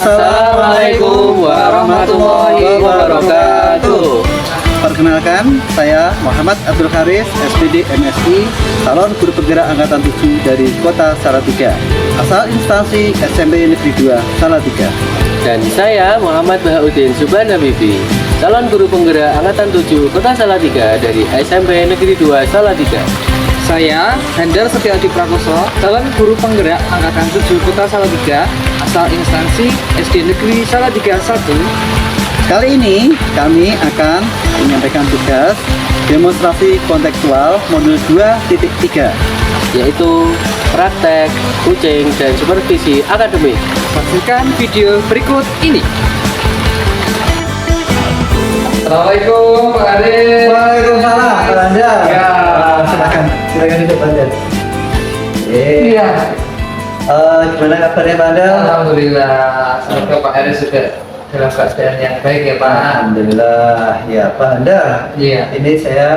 Assalamualaikum warahmatullahi wabarakatuh. Perkenalkan, saya Muhammad Abdul Haris, SPD MSI, calon guru penggerak angkatan 7 dari Kota Salatiga, asal instansi SMP Negeri 2 Salatiga. Dan saya Muhammad Bahaudin Subhan Habibi, calon guru penggerak angkatan 7 Kota Salatiga dari SMP Negeri 2 Salatiga. Saya Hendar Setiadi Prakoso, calon guru penggerak angkatan 7 Kota Salatiga, asal instansi SD Negeri Salatiga 1. Kali ini kami akan menyampaikan tugas demonstrasi kontekstual modul 2.3, yaitu praktek, coaching, dan supervisi akademik. Saksikan video berikut ini. Assalamualaikum Pak Ade. Waalaikumsalam, Pak Anda. Ya. Silakan duduk, Pak Anda. Iya. Gimana kabarnya, Pak Anda? Alhamdulillah. Semoga Pak Ade sudah dalam keadaan yang baik ya Pak. Alhamdulillah, ya Pak Anda. Iya. Ini saya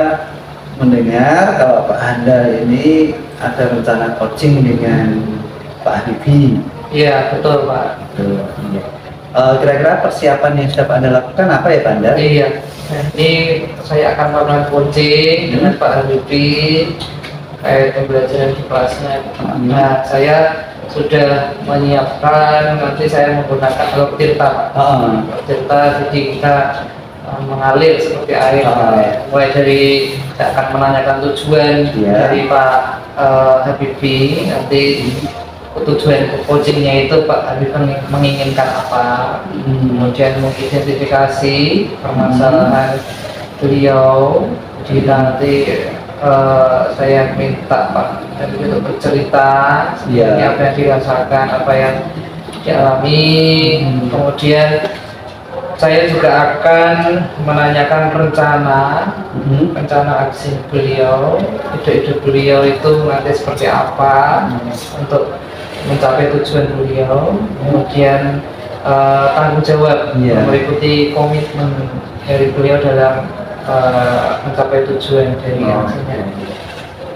mendengar kalau Pak Anda ini ada rencana coaching dengan Pak Habibie. Iya betul Pak. Iya. Kira-kira persiapan yang sudah Pak Anda lakukan apa ya Pak Anda? Iya. Ini saya akan melakukan coaching dengan Pak Habibie kayak pembelajaran di kelasnya. Nah, saya sudah menyiapkan, nanti saya menggunakan alur tirta, Pak. Alur tirta, jadi kita mengalir seperti air. Mulai dari saya akan menanyakan tujuan dari Pak Habibie, nanti tujuan coachingnya itu Pak Habibie menginginkan apa, kemudian mengidentifikasi permasalahan beliau. Jadi nanti saya minta Pak Habibie untuk bercerita sebenarnya apa yang dirasakan, apa yang dialami. Kemudian saya juga akan menanyakan rencana aksi beliau, ide-ide beliau itu nanti seperti apa untuk mencapai tujuan beliau. Kemudian tanggung jawab mengikuti komitmen dari beliau dalam mencapai tujuan dari aksinya.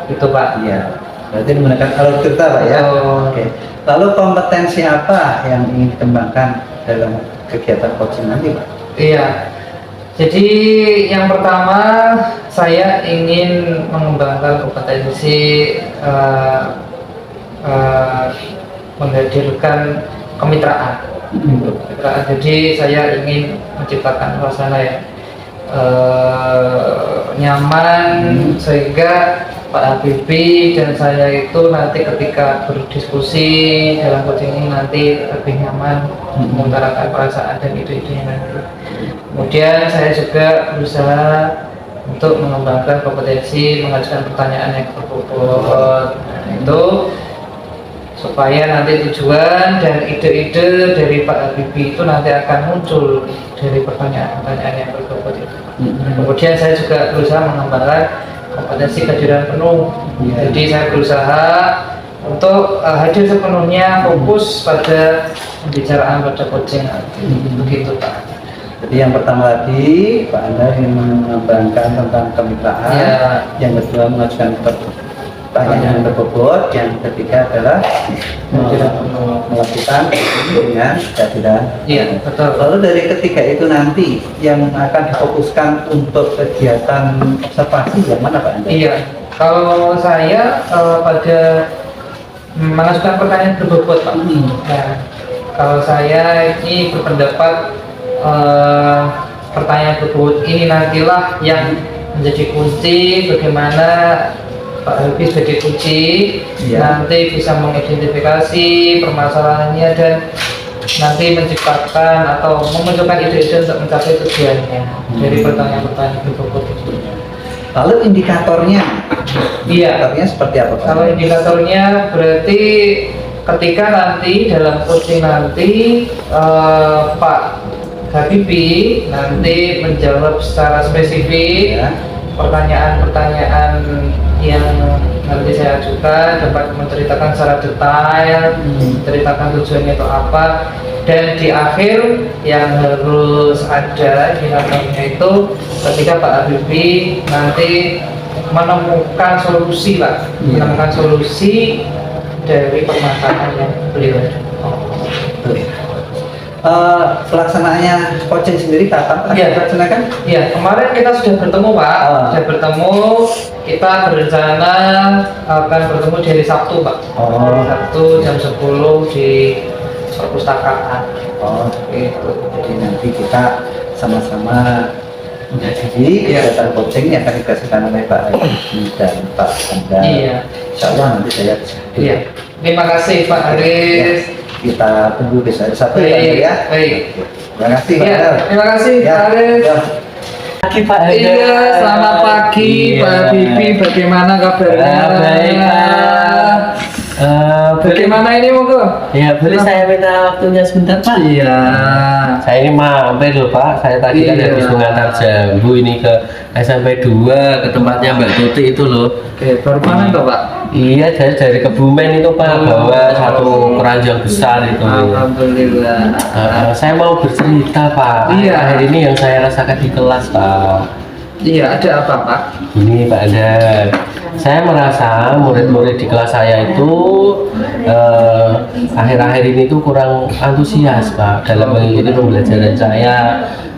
Itu Pak. Iya. Berarti menggunakan alur tirta Pak ya. Oke. Lalu kompetensi apa yang ingin dikembangkan dalam kegiatan coaching nanti Pak? Iya. Jadi yang pertama saya ingin mengembangkan kompetensi menghadirkan kemitraan. Kemitraan. Jadi saya ingin menciptakan suasana yang nyaman sehingga Pak Habibie dan saya itu nanti ketika berdiskusi dalam coaching ini nanti lebih nyaman mengutarakan perasaan dan ide-idenya nanti. Kemudian saya juga berusaha untuk mengembangkan kompetensi mengajukan pertanyaan yang berbobot. Nah, itu supaya nanti tujuan dan ide-ide dari Pak Habibie itu nanti akan muncul dari pertanyaan-pertanyaan yang berbobot itu. Kemudian saya juga berusaha mengembangkan kompetensi kehadiran penuh. Jadi saya berusaha untuk hadir sepenuhnya, fokus pada pembicaraan pada coaching nanti. Begitu Pak. Jadi yang pertama tadi Pak Anda ingin mengembangkan tentang kemitraan, yang kedua mengajukan pertanyaan yang berbobot, yang ketiga adalah melakukan dengan kehadiran. Iya betul. Lalu dari ketiga itu nanti yang akan difokuskan untuk kegiatan observasi yang mana Pak Anda? Iya, kalau saya pada mengajukan pertanyaan berbobot Pak. Nah, kalau saya ini berpendapat pertanyaan berbobot ini nantilah yang menjadi kunci bagaimana Pak Habibie sebagai kunci nanti bisa mengidentifikasi permasalahannya dan nanti menciptakan atau memunculkan ide-ide untuk mencapai tujuannya dari pertanyaan-pertanyaan berbobot itu. Lalu indikatornya? Iya. Indikatornya seperti apa Pak? Kalau indikatornya berarti ketika nanti dalam coaching nanti Pak Habibie nanti menjawab secara spesifik pertanyaan-pertanyaan yang nanti saya ajukan, dapat menceritakan secara detail, menceritakan tujuannya itu apa, dan di akhir yang harus ada indikatornya itu ketika Pak Habibie nanti menemukan solusi Pak, menemukan solusi dari permasalahan yang beliau. Pelaksanaannya coaching sendiri kapan akan Iya. dilaksanakan? Iya, kemarin kita sudah bertemu Pak, Oh. sudah bertemu. Kita berencana akan bertemu di hari Sabtu Pak. Oh. Sabtu jam 10 di perpustakaan. Oh, Gitu. jadi nanti kita sama-sama menghadiri Iya. kegiatan coaching yang akan dikasihkan oleh Pak Haji dan Pak Anda. Iya. Insya Allah nanti saya bisa hadir. Iya. Terima kasih Pak Haris. Kita tunggu besok hari Sabtu ya, Pak Baik, ya. baik. Terima kasih Pak Iya, Haris. terima kasih Ya, Pak Haris. ya. Pagi Pak Anda. Iya, selamat pagi Iya. Pak Bibi. Bagaimana kabarnya? Baik Pak. Bagaimana ini monggo? Ya boleh saya minta waktunya sebentar Pak? Iya. Saya ini mampir loh Pak, saya tadi kan Iya. habis mengantar jambu ini ke SMP 2 ke tempatnya Mbak Tuti itu loh. Oke, baru panen toh Pak? Iya, dari Kebumen itu Pak, bawa satu keranjang besar itu. Alhamdulillah. Saya mau bercerita Pak. Iya. Akhir ini yang saya rasakan di kelas Pak. Iya, ada apa Pak? Ini Pak Anda, saya merasa murid-murid di kelas saya itu akhir-akhir ini tuh kurang antusias Pak dalam mengikuti pembelajaran saya.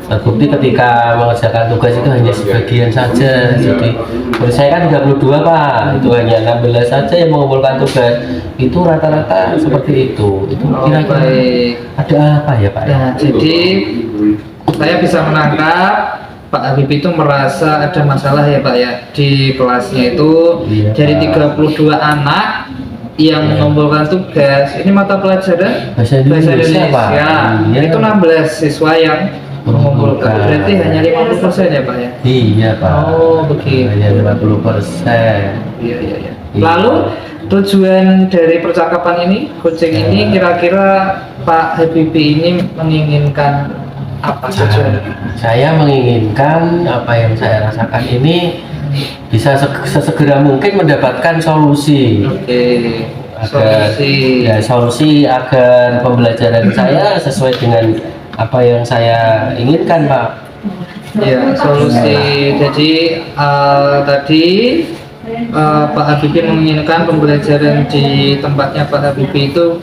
Terbukti ketika mengerjakan tugas itu hanya sebagian saja. Jadi murid saya kan 32 Pak, itu hanya 16 saja yang mengumpulkan tugas. Itu rata-rata seperti itu. Itu kira-kira baik. ada apa ya Pak? Nah, jadi saya bisa menangkap Pak Habib itu merasa ada masalah ya Pak ya di kelasnya itu. Iya, dari Pak. 32 anak yang Iya. mengumpulkan tugas. Ini mata pelajaran Bahasa Indonesia, Pak. Iya. Itu 16 siswa yang mengumpulkan. Berarti hanya 50% ya Pak ya? Iya Pak. Oh, begitu. Hanya 50%. Iya, iya, iya. Iya. Lalu tujuan dari percakapan ini, coaching ini kira-kira Pak Habibie ini menginginkan apa tujuan? Saya menginginkan apa yang saya rasakan ini bisa sesegera mungkin mendapatkan solusi. Oke, Agar, solusi. ya, solusi agar pembelajaran saya sesuai dengan apa yang saya inginkan Pak. Ya, solusi. Jadi tadi Pak Habibie menginginkan pembelajaran di tempatnya Pak Habibie itu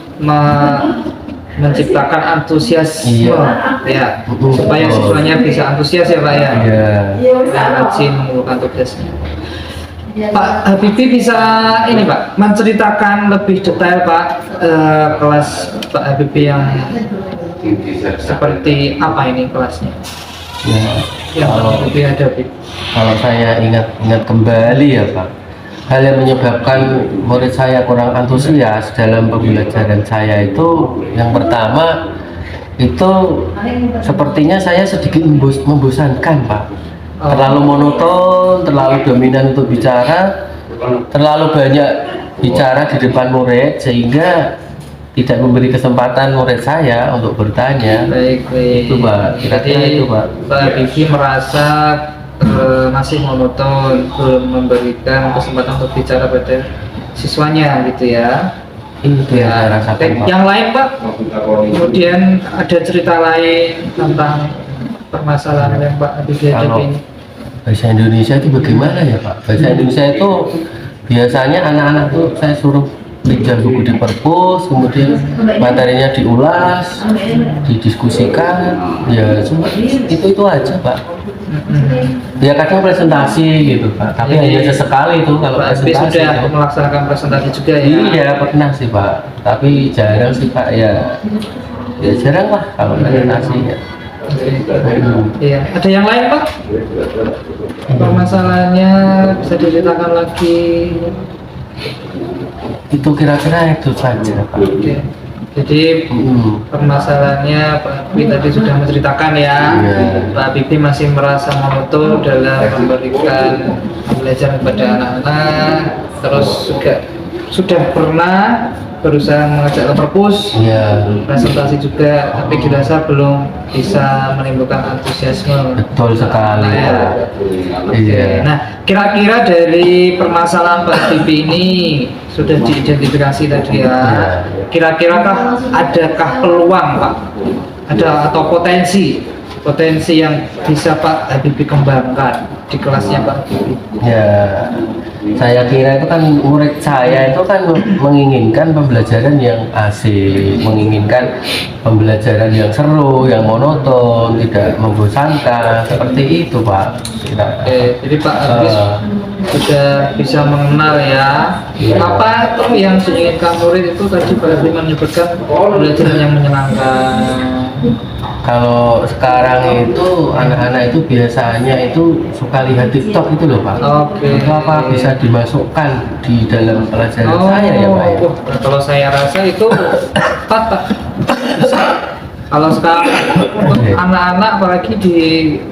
menciptakan antusiasme, Iya. ya, supaya siswanya bisa antusias ya Pak ya. Iya. Rajin mengumpulkan tugasnya. Pak Habibie bisa ini Pak menceritakan lebih detail Pak kelas Pak Habibie yang seperti apa ini kelasnya Ya, yang Pak kalau Habibie hadapi. Kalau saya ingat kembali ya Pak, hal yang menyebabkan murid saya kurang antusias dalam pembelajaran saya itu yang pertama itu sepertinya saya sedikit membosankan Pak. Terlalu monoton, terlalu dominan untuk bicara, terlalu banyak bicara di depan murid sehingga tidak memberi kesempatan murid saya untuk bertanya. Baik, baik. Itu Pak, kira-kira Jadi, itu Pak. Pak Habibie merasa masih monoton, belum memberikan kesempatan untuk bicara pada siswanya gitu ya. Itu yang saya rasakan Pak. Yang lain Pak, kemudian ada cerita lain tentang permasalahan yang Pak Habibie hadapi Kalau ini. bahasa Indonesia itu bagaimana ya Pak? Bahasa Indonesia itu biasanya anak-anak tuh saya suruh pinjam buku di perpus, kemudian materinya diulas, didiskusikan, ya cuma itu aja Pak. Ya kadang presentasi gitu Pak, tapi Jadi, hanya sesekali itu kalau Pak Habibie presentasi. sudah itu. melaksanakan presentasi juga ya. Iya pernah sih Pak, tapi jarang sih Pak ya jarang lah kalau presentasi ya. Iya, ada yang lain Pak? Permasalahannya bisa diceritakan lagi. Itu kira-kira itu saja Pak. Oke. Jadi permasalahannya Pak Habibie tadi sudah menceritakan ya. Iya. Pak Habibie masih merasa monoton dalam memberikan pembelajaran kepada anak-anak. Terus juga sudah pernah berusaha mengajak ke perpus, Iya. presentasi juga, tapi dirasa belum bisa menimbulkan antusiasme. Betul sekali. Ya. Iya. Nah, kira-kira dari permasalahan Pak Habibie ini sudah diidentifikasi tadi ya. Kira-kira adakah peluang Pak? Ada atau potensi potensi yang bisa Pak Habibie kembangkan di kelasnya Pak Habibie? Ya, saya kira itu kan murid saya itu kan menginginkan pembelajaran yang asik, menginginkan pembelajaran yang seru, yang monoton, tidak membosankan, seperti itu Pak. Oke, jadi Pak Habibie sudah bisa mengenal ya apa tuh yang diinginkan murid itu. Tadi Pak Habibie menyebutkan pembelajaran yang menyenangkan. Kalau sekarang itu anak-anak itu biasanya itu suka lihat TikTok itu loh Pak. Oke. Itu apa bisa dimasukkan di dalam pelajaran saya ya Pak? Ya? Wah, kalau saya rasa itu tepat Pak. Kalau sekarang anak-anak apalagi di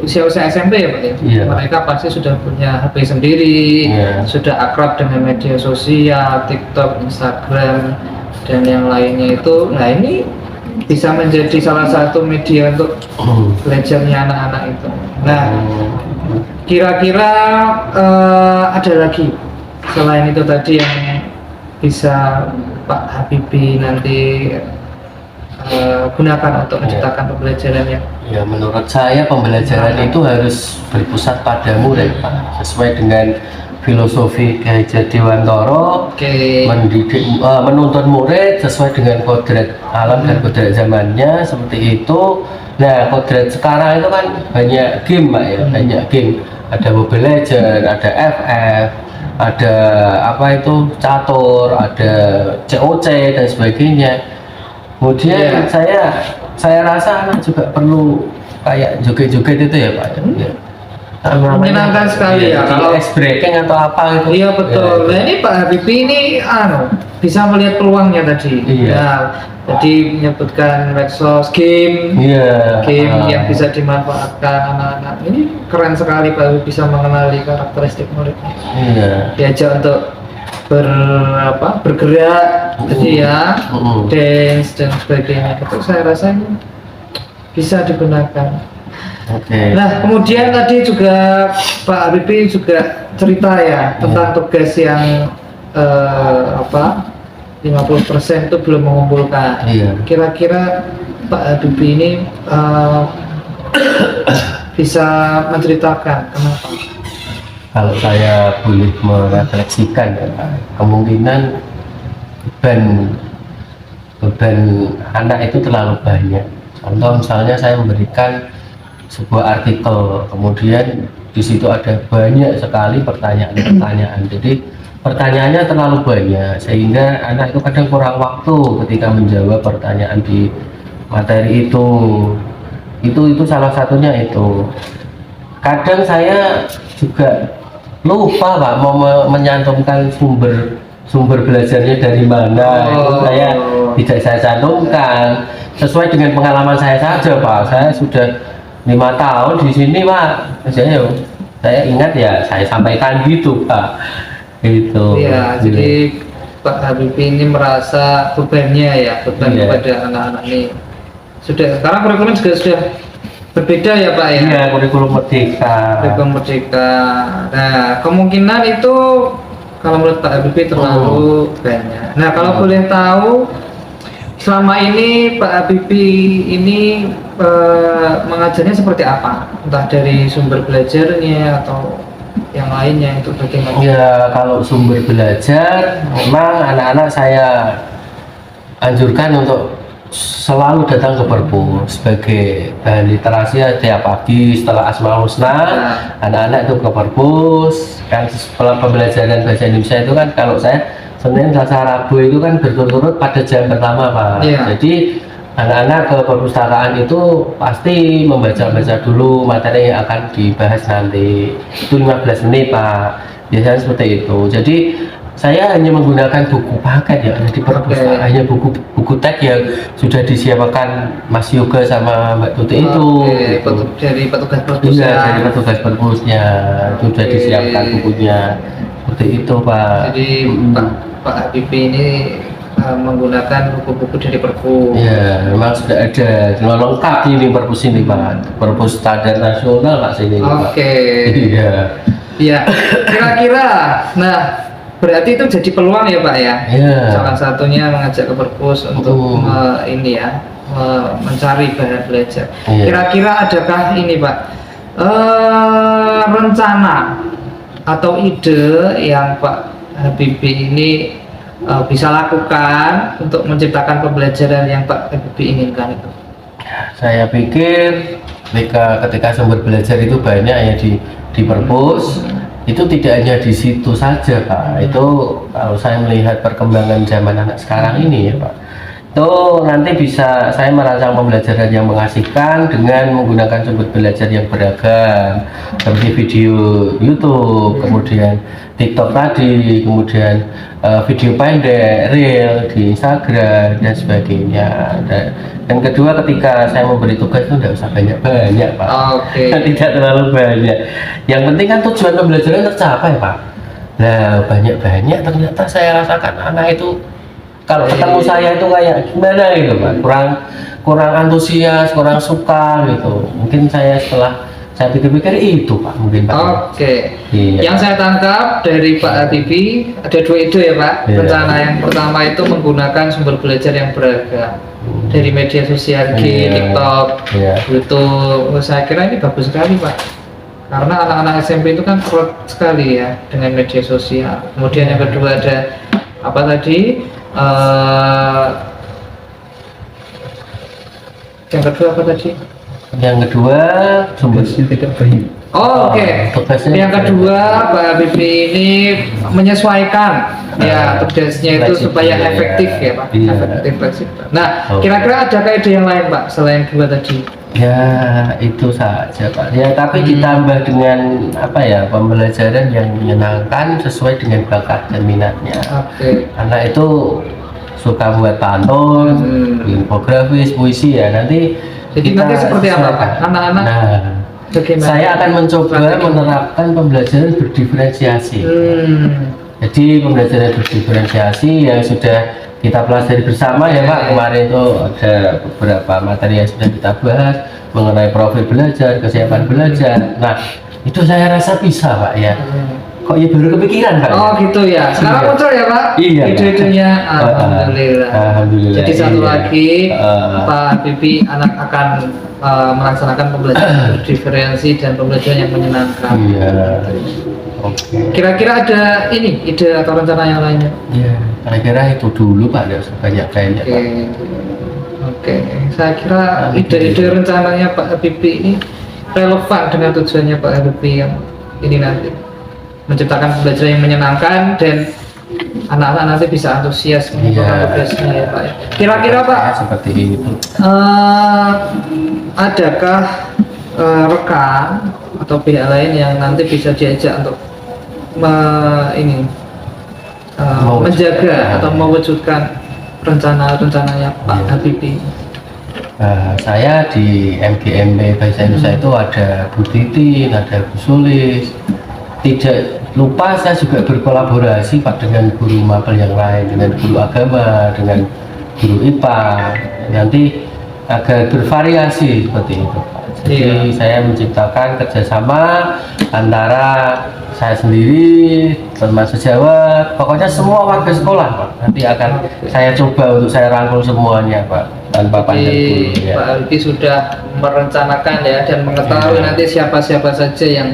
usia-usia SMP ya Pak ya, Iya. mereka pasti sudah punya HP sendiri, Iya. sudah akrab dengan media sosial, TikTok, Instagram, dan yang lainnya itu. Nah ini bisa menjadi salah satu media untuk belajarnya anak-anak itu. Nah, kira-kira ada lagi selain itu tadi yang bisa Pak Habibie nanti gunakan untuk menciptakan pembelajaran yang Ya menurut saya pembelajaran itu harus berpusat pada murid Pak, sesuai dengan filosofi Ki Hajar Dewantara. oke. Menuntun murid sesuai dengan kodrat alam dan kodrat zamannya seperti itu. Nah kodrat sekarang itu kan banyak game Pak ya, banyak game. Ada Mobile Legends, ada FF, ada apa itu catur, ada COC dan sebagainya. Kemudian saya rasa anak juga perlu kayak joget-joget itu ya Pak. Ya. Menyenangkan sekali ya kalau ice breaking atau apa gitu. iya betul. Nah ini Pak Habibie ini bisa melihat peluangnya tadi. Iya. Nah, tadi menyebutkan medsos, game, Iya. yang bisa dimanfaatkan anak-anak. Ini keren sekali Pak Habibie bisa mengenali karakteristik muridnya. Iya. Diajak untuk bergerak, jadi ya, dance dan sebagainya. Itu saya rasa ini bisa digunakan. Oke. Nah, kemudian tadi juga Pak Habibie juga cerita ya tentang tugas yang 50% itu belum mengumpulkan. Iya. Kira-kira Pak Habibie ini bisa menceritakan kenapa? Kalau saya boleh merefleksikan ya, kemungkinan beban anak itu terlalu banyak. Contoh misalnya saya memberikan sebuah artikel, kemudian di situ ada banyak sekali pertanyaan-pertanyaan. Jadi pertanyaannya terlalu banyak sehingga anak itu kadang kurang waktu ketika menjawab pertanyaan di materi itu. Itu salah satunya itu. Kadang saya juga lupa Pak mau menyantumkan sumber belajarnya dari mana. Itu saya tidak saya cantumkan sesuai dengan pengalaman saya saja Pak. Saya sudah 5 tahun di sini Pak. Saya ingat ya saya sampaikan gitu Pak. Itu. Iya, jadi Pak Habibie ini merasa bebannya beban kepada anak-anak ini. Sekarang kurikulum juga sudah berbeda ya Pak ya? Iya, kurikulum merdeka. Kurikulum merdeka. Nah, kemungkinan itu kalau menurut Pak Habibie terlalu banyak. Nah, kalau boleh tahu selama ini Pak Habibie ini mengajarnya seperti apa? Entah dari sumber belajarnya atau yang lainnya itu bagaimana? Ya, kalau sumber belajar memang anak-anak saya anjurkan untuk selalu datang ke perpus sebagai bahan literasi tiap pagi setelah Asmaul Husna. Anak-anak itu ke perpus kan setelah pembelajaran bahasa Indonesia itu kan kalau saya Senin, Selasa, Rabu itu kan berturut-turut pada jam pertama Pak. Jadi anak-anak ke perpustakaan itu pasti membaca-baca dulu materi yang akan dibahas nanti. Itu 15 menit Pak, biasanya seperti itu. Jadi saya hanya menggunakan buku paket ya di perpustakaan, hanya buku teks yang sudah disiapkan Mas Yoga sama Mbak Tuti itu. Dari petugas perpus. Iya, dari petugas perpusnya sudah disiapkan bukunya seperti itu Pak. Jadi Pak Habibie ini menggunakan buku-buku dari perpus. Iya, memang sudah ada lengkap ini perpus ini Pak. Perpus standar nasional Pak sini. Oke. Iya. Iya. Kira-kira, nah Berarti itu jadi peluang ya Pak ya? Iya. Salah satunya mengajak ke perpus untuk ini ya, mencari bahan belajar. Iya. Kira-kira adakah ini Pak, rencana atau ide yang Pak Habibie ini bisa lakukan untuk menciptakan pembelajaran yang Pak Habibie inginkan itu? Saya pikir ketika sumber belajar itu banyak ya di perpus, itu tidak hanya di situ saja Pak. Itu kalau saya melihat perkembangan zaman anak sekarang ini ya Pak, itu nanti bisa saya merancang pembelajaran yang mengasihkan dengan menggunakan sumber belajar yang beragam seperti video YouTube, kemudian TikTok tadi, kemudian video pendek, reel di Instagram dan sebagainya. Dan kedua, ketika saya memberi tugas itu tidak usah banyak-banyak Pak. Oke. Tidak terlalu banyak. Yang penting kan tujuan pembelajaran tercapai Pak. Nah banyak-banyak ternyata saya rasakan anak itu kalau ketemu saya itu kayak gimana gitu Pak, kurang antusias, kurang suka gitu. Mungkin setelah saya pikir-pikir itu Pak, mungkin Pak. Oke. Iya. Yang saya tangkap dari Pak Habibie ada 2 ide ya Pak. Iya. Rencana yang pertama itu menggunakan sumber belajar yang beragam dari media sosial, Iya. TikTok, Iya. YouTube. Saya kira ini bagus sekali Pak. Karena anak-anak SMP itu kan erat sekali ya dengan media sosial. Kemudian yang kedua ada apa tadi? Yang kedua apa tadi? Yang kedua sumbernya tidak banyak. Oh, oke. Tugasnya Yang kedua, Pak Habibie ini menyesuaikan ya tugasnya itu fleksibel, supaya efektif ya Pak. Iya. Efektif fleksibel. Nah, Oke. kira-kira ada ide yang lain Pak selain 2 tadi? Ya itu saja Pak. Ya tapi ditambah dengan apa ya, pembelajaran yang menyenangkan sesuai dengan bakat dan minatnya. Oke. Anak itu suka buat pantun, infografis, puisi ya. Jadi nanti seperti apa Pak? sesuaikan. Anak-anak Nah, bagaimana? saya akan mencoba Strategi. menerapkan pembelajaran berdiferensiasi. Hmm. Jadi pembelajaran berdiferensiasi yang sudah kita pelajari bersama ya Pak. Kemarin itu ada beberapa materi yang sudah kita bahas mengenai profil belajar, kesiapan belajar. Nah itu saya rasa bisa Pak ya. Kok ya baru kepikiran Pak? Oh gitu ya. Sekarang Iya. muncul ya Pak? Iya. Ide-idenya. Alhamdulillah. Alhamdulillah. Jadi satu Iya. lagi Pak Habibie anak akan melaksanakan pembelajaran berdiferensi dan pembelajaran yang menyenangkan. Iya. Oke. Kira-kira ada ini ide atau rencana yang lainnya? Ya, kira-kira itu dulu Pak, tidak usah banyak-banyak Oke. Pak. Oke. Saya kira ide-ide rencananya Pak Habibie ini relevan dengan tujuannya Pak Habibie yang ini nanti menciptakan pembelajaran yang menyenangkan dan anak-anak nanti bisa antusias menggunakan Iya. tugasnya ya Pak. Kira-kira Pak, Ya, seperti itu. adakah rekan atau pihak lain yang nanti bisa diajak untuk menjaga atau mewujudkan rencana-rencananya Pak Iya. Habibie? Saya di MGMP Bahasa Indonesia itu ada Bu Titin, ada Bu Sulis. Tidak lupa saya juga berkolaborasi Pak dengan guru mapel yang lain, dengan guru agama, dengan guru IPA. Nanti agar bervariasi seperti itu Pak. Jadi Iya. saya menciptakan kerjasama antara saya sendiri, teman sejawat, pokoknya semua warga sekolah Pak. Nanti akan saya coba untuk saya rangkul semuanya Pak, tanpa pandang bulu Jadi ya. Pak Habibie sudah merencanakan ya dan mengetahui Iya. nanti siapa-siapa saja yang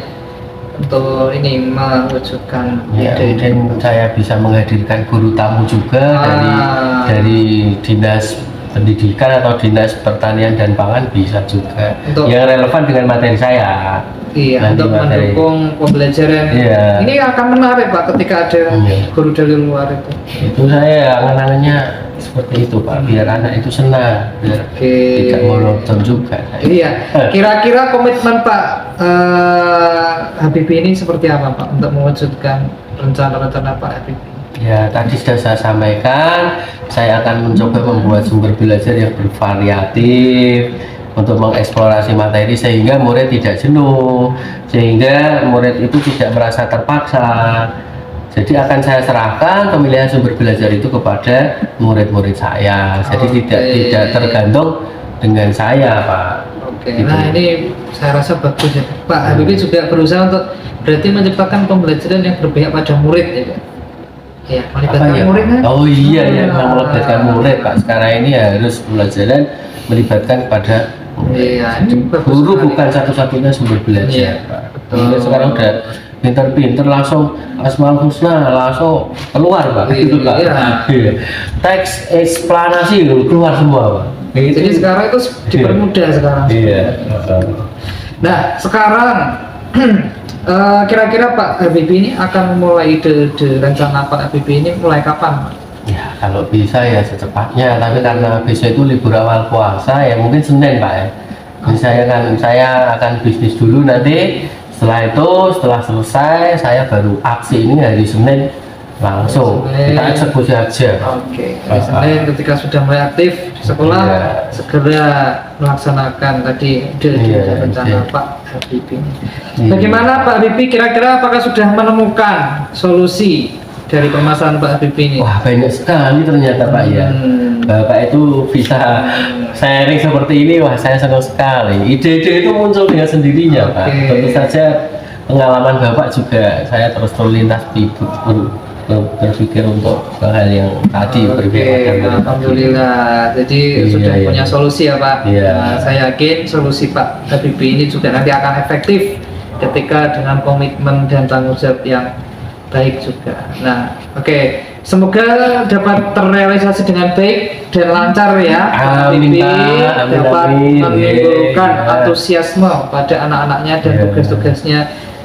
untuk ini mewujudkan Ya, ide-ide. mungkin saya bisa menghadirkan guru tamu juga Ah. dari dinas pendidikan atau dinas pertanian dan pangan bisa juga Untuk- yang relevan dengan materi saya. Iya, Nanti untuk materi. mendukung pembelajaran. Iya. Ini akan menarik Pak ketika ada Iya. guru dari luar itu. Itu saya angan-angannya seperti itu Pak, biar anak itu senang, biar Oke. tidak monoton juga. Iya, kira-kira komitmen Pak Habibie ini seperti apa Pak untuk mewujudkan rencana-rencana Pak Habibie? Ya, tadi sudah saya sampaikan, saya akan mencoba membuat sumber belajar yang bervariatif untuk mengeksplorasi materi sehingga murid tidak jenuh, sehingga murid itu tidak merasa terpaksa. Jadi akan saya serahkan pemilihan sumber belajar itu kepada murid-murid saya. Jadi Oke. tidak tergantung dengan saya, Pak. Oke, Gitu. nah ini saya rasa bagus ya Pak Habibie juga berusaha untuk berarti menciptakan pembelajaran yang berpihak pada murid ya Pak. Ya, apa melibatkan ya? murid kan? Oh iya ya, melibatkan murid Pak. Sekarang ini harus pembelajaran melibatkan pada murid. Iya, ini bagus Guru sekali. bukan satu-satunya sumber belajar Iya, Pak. betul. Murid sekarang udah pinter-pinter langsung Asmaul Husna langsung keluar Pak. Iya, Gitu, Pak. iya. Iya. Teks eksplanasi itu keluar semua Pak. Jadi sekarang itu dipermudah sekarang. Iya. Nah, sekarang kira-kira Pak Habibie ini akan mulai ide rencana Pak Habibie ini mulai kapan? Ya kalau bisa ya secepatnya, tapi karena besok itu libur awal puasa ya mungkin Senin Pak ya. Jadi saya akan bisnis dulu nanti. Setelah itu setelah selesai saya baru aksi ini hari Senin langsung Senin. kita eksekusi aja. Oke, hari Senin ketika sudah mulai aktif di sekolah, Iya. segera melaksanakan tadi ide Iya, dan rencana iya. Pak Habibie. Iya. Bagaimana Pak Habibie kira-kira apakah sudah menemukan solusi dari permasalahan Pak Habibie ini? Wah banyak sekali ternyata Pak ya. Bapak itu bisa sharing seperti ini, wah saya senang sekali. Ide-ide itu muncul dengan sendirinya Pak. Oke. Tentu saja pengalaman Bapak juga saya terus terlintas berpikir untuk hal yang tadi Oke, berbeda. alhamdulillah. Jadi Iya, sudah iya. punya solusi ya Pak. Iya. Nah, saya yakin solusi Pak Habibie ini juga nanti akan efektif ketika dengan komitmen dan tanggung jawab yang baik juga. Nah, oke. Semoga dapat terrealisasi dengan baik dan lancar ya. Pak Amin, Habibie Pak. Amin, dapat amin. menimbulkan Iya. antusiasme pada anak-anaknya dan Iya. tugas-tugasnya.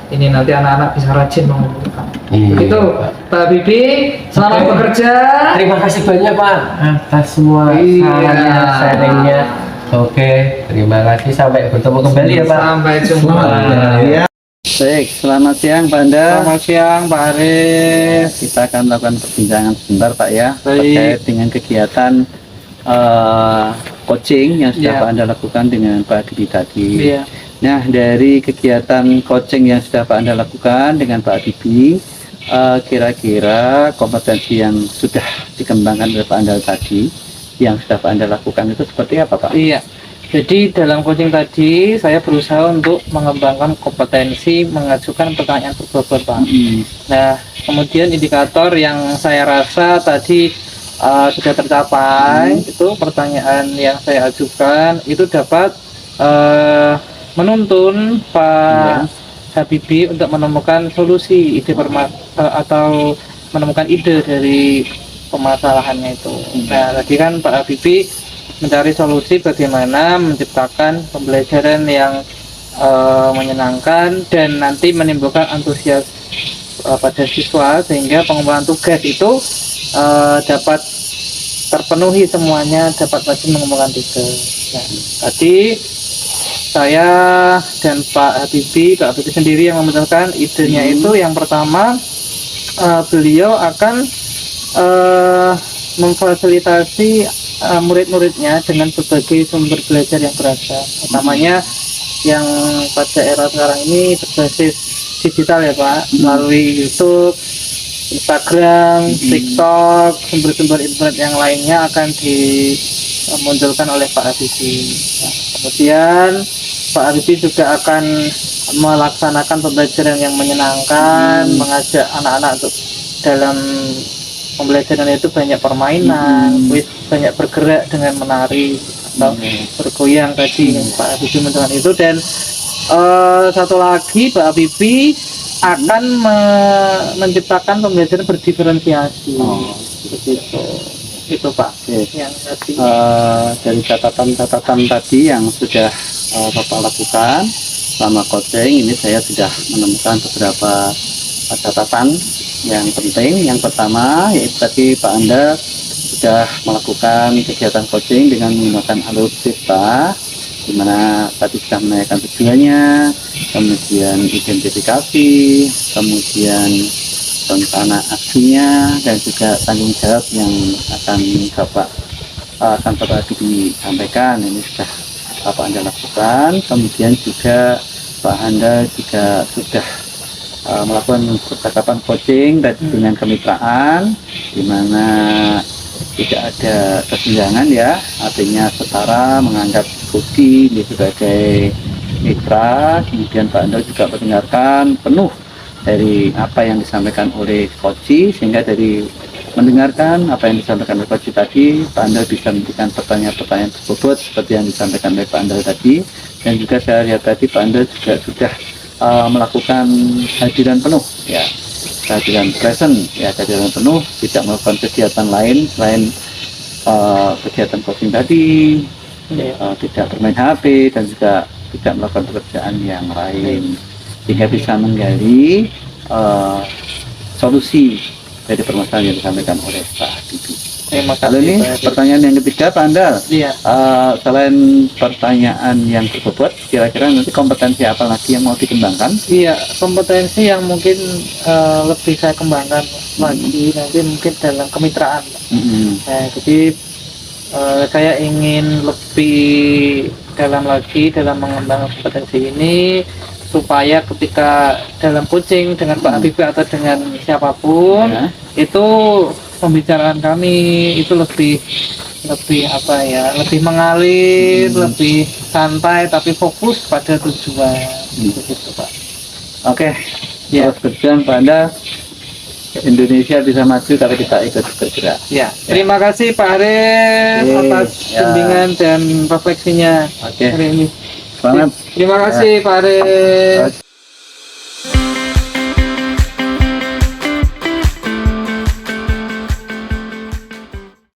Ini nanti anak-anak bisa rajin mengumpulkan. Iya, Begitu, Pak. Pak Habibie. Selamat Oke. bekerja. Terima kasih banyak Pak atas semua Iya. sarannya, sharingnya. Oke, terima kasih sampai bertemu kembali ya Pak. Sampai jumpa. Ya. Baik, selamat siang Pak Anda. Selamat siang Pak Aris. Kita akan melakukan perbincangan sebentar Pak ya, Baik. terkait dengan kegiatan coaching yang sudah Ya. Pak Anda lakukan dengan Pak Didi tadi. Iya. Nah, dari kegiatan coaching yang sudah Pak Anda lakukan dengan Pak Didi, kira-kira kompetensi yang sudah dikembangkan oleh Pak Anda tadi, yang sudah Pak Anda lakukan itu seperti apa Pak? Iya. Jadi dalam coaching tadi saya berusaha untuk mengembangkan kompetensi mengajukan pertanyaan berbobot Pak. Nah, kemudian indikator yang saya rasa tadi sudah tercapai itu pertanyaan yang saya ajukan itu dapat menuntun Pak Habibie untuk menemukan solusi ide atau menemukan ide dari permasalahannya itu. Nah, tadi kan Pak Habibie mencari solusi bagaimana menciptakan pembelajaran yang menyenangkan dan nanti menimbulkan antusias pada siswa sehingga pengumpulan tugas itu dapat terpenuhi semuanya, dapat rajin mengumpulkan tugas. Nah, tadi saya dan Pak Habibie sendiri yang memunculkan idenya itu yang pertama beliau akan memfasilitasi murid-muridnya dengan berbagai sumber belajar yang beragam, utamanya yang pada era sekarang ini berbasis digital ya Pak, melalui YouTube, Instagram, TikTok, sumber-sumber internet yang lainnya akan dimunculkan oleh Pak Habibie. Nah, kemudian Pak Habibie juga akan melaksanakan pembelajaran yang menyenangkan, mengajak anak-anak untuk dalam pembelajaran itu banyak permainan, banyak bergerak dengan menari atau bergoyang tadi Pak Habibie menunjukkan itu. Dan satu lagi Pak Habibie akan menciptakan pembelajaran berdiferensiasi. Begitu. Itu Pak. Yang tadi. Dari catatan-catatan tadi yang sudah Bapak lakukan selama coaching ini, saya sudah menemukan beberapa catatan yang penting. Yang pertama yaitu tadi Pak Anda sudah melakukan kegiatan coaching dengan menggunakan alur cerita, di mana tadi sudah menanyakan tujuannya, kemudian identifikasi, kemudian rencana aksinya, dan juga tanggung jawab yang akan Bapak disampaikan. Ini sudah Bapak Anda lakukan. Kemudian juga Pak Anda juga sudah melakukan percakapan coaching dan dengan kemitraan, di mana tidak ada kesenjangan ya, artinya setara menganggap diskusi ini sebagai mitra. Kemudian Pak Anda juga mendengarkan penuh dari apa yang disampaikan oleh Koci, sehingga dari mendengarkan apa yang disampaikan oleh Koci tadi, Pak Andal bisa memberikan pertanyaan-pertanyaan tersebut seperti yang disampaikan oleh Pak Andal tadi. Dan juga saya lihat tadi Pak Andal juga sudah melakukan hadiran penuh, ya, kehadiran present, ya, kehadiran penuh, tidak melakukan kegiatan lain selain kegiatan coaching tadi, tidak bermain HP dan juga tidak melakukan pekerjaan yang lain, sehingga bisa menggali solusi dari permasalahan yang disampaikan oleh Pak Habibie. Terima Lalu ini Pak Edi. pertanyaan yang ketiga, Pak Andal. Iya. Selain pertanyaan yang tersebut, kira-kira nanti kompetensi apa lagi yang mau dikembangkan? Iya, kompetensi yang mungkin lebih saya kembangkan lagi nanti mungkin dalam kemitraan. Nah, jadi saya ingin lebih dalam lagi dalam mengembangkan kompetensi ini supaya ketika dalam coaching dengan Pak Habibie atau dengan siapapun Ya. itu pembicaraan kami itu lebih apa ya, lebih mengalir, lebih santai tapi fokus pada tujuan. Begitu, Pak. Oke, Ya. terus berjalan Pak Andal, Indonesia bisa maju kalau kita ikut bergerak. Ya, terima kasih Pak Arif Oke, atas ya. bimbingan dan refleksinya Oke, hari ini. selamat. Terima kasih Pak Arif.